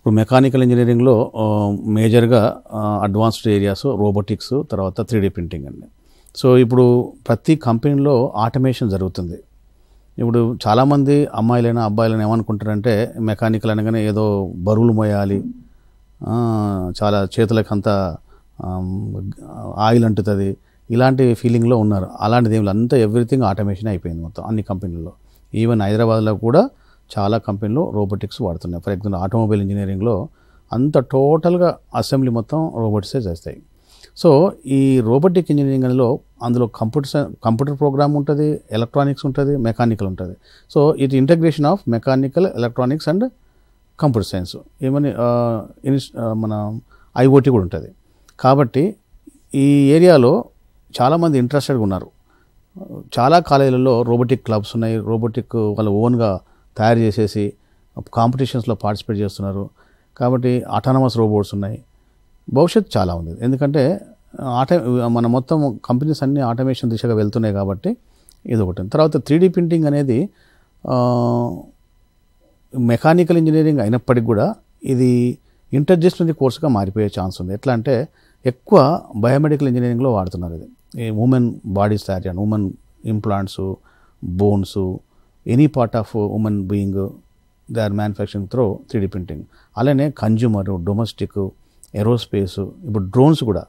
ఇప్పుడు మెకానికల్ ఇంజనీరింగ్లో మేజర్గా అడ్వాన్స్డ్ ఏరియాస్ రోబోటిక్స్, తర్వాత 3D ప్రింటింగ్ అండి. సో ఇప్పుడు ప్రతి కంపెనీలో ఆటోమేషన్ జరుగుతుంది. ఇప్పుడు చాలామంది అమ్మాయిలైనా అబ్బాయిలైనా ఏమనుకుంటారంటే మెకానికల్ అనగానే ఏదో బరువులు మోయాలి, చాలా చేతులకు అంతా ఆయిల్ అంటుతుంది, ఇలాంటి ఫీలింగ్లో ఉన్నారు. అలాంటిది ఏమి అంతా ఎవ్రీథింగ్ ఆటోమేషన్ అయిపోయింది మొత్తం అన్ని కంపెనీల్లో. ఈవెన్ హైదరాబాద్లో కూడా చాలా కంపెనీలు రోబోటిక్స్ వాడుతున్నాయి. ఫర్ ఎగ్జాంపుల్ ఆటోమొబైల్ ఇంజనీరింగ్లో అంత టోటల్గా అసెంబ్లీ మొత్తం రోబోట్సే చేస్తాయి. సో ఈ రోబోటిక్ ఇంజనీరింగ్ అందులో కంప్యూటర్ ప్రోగ్రామ్ ఉంటుంది, ఎలక్ట్రానిక్స్ ఉంటుంది, మెకానికల్ ఉంటుంది. సో ఇది integration of mechanical, electronics and computer science, ఏమని మన IoT కూడా ఉంటుంది. కాబట్టి ఈ ఏరియాలో చాలామంది ఇంట్రెస్టెడ్గా ఉన్నారు. చాలా కాలేజీలలో రోబోటిక్ క్లబ్స్ ఉన్నాయి, రోబోటిక్ వాళ్ళ ఓన్గా తయారు చేసేసి కాంపిటీషన్స్లో పార్టిసిపేట్ చేస్తున్నారు. కాబట్టి ఆటానమస్ రోబోట్స్ ఉన్నాయి, భవిష్యత్తు చాలా ఉంది. ఎందుకంటే మన మొత్తం కంపెనీస్ అన్నీ ఆటోమేషన్ దిశగా వెళ్తున్నాయి కాబట్టి ఇది ఒకటి. తర్వాత 3D ప్రింటింగ్ అనేది మెకానికల్ ఇంజనీరింగ్ అయినప్పటికీ కూడా ఇది ఇంటర్డిసిప్లినరీ కోర్సుగా మారిపోయే ఛాన్స్ ఉంది. ఎట్లా అంటే ఎక్కువ బయోమెడికల్ ఇంజనీరింగ్లో వాడుతున్నారు. ఇది ఉమెన్ బాడీస్ తయారు చేయడం, women implants, bones, any part of women being they are manufacturing through 3D printing. అలానే కన్జ్యూమర్, డొమెస్టిక్, ఏరోస్పేస్, ఇప్పుడు డ్రోన్స్ కూడా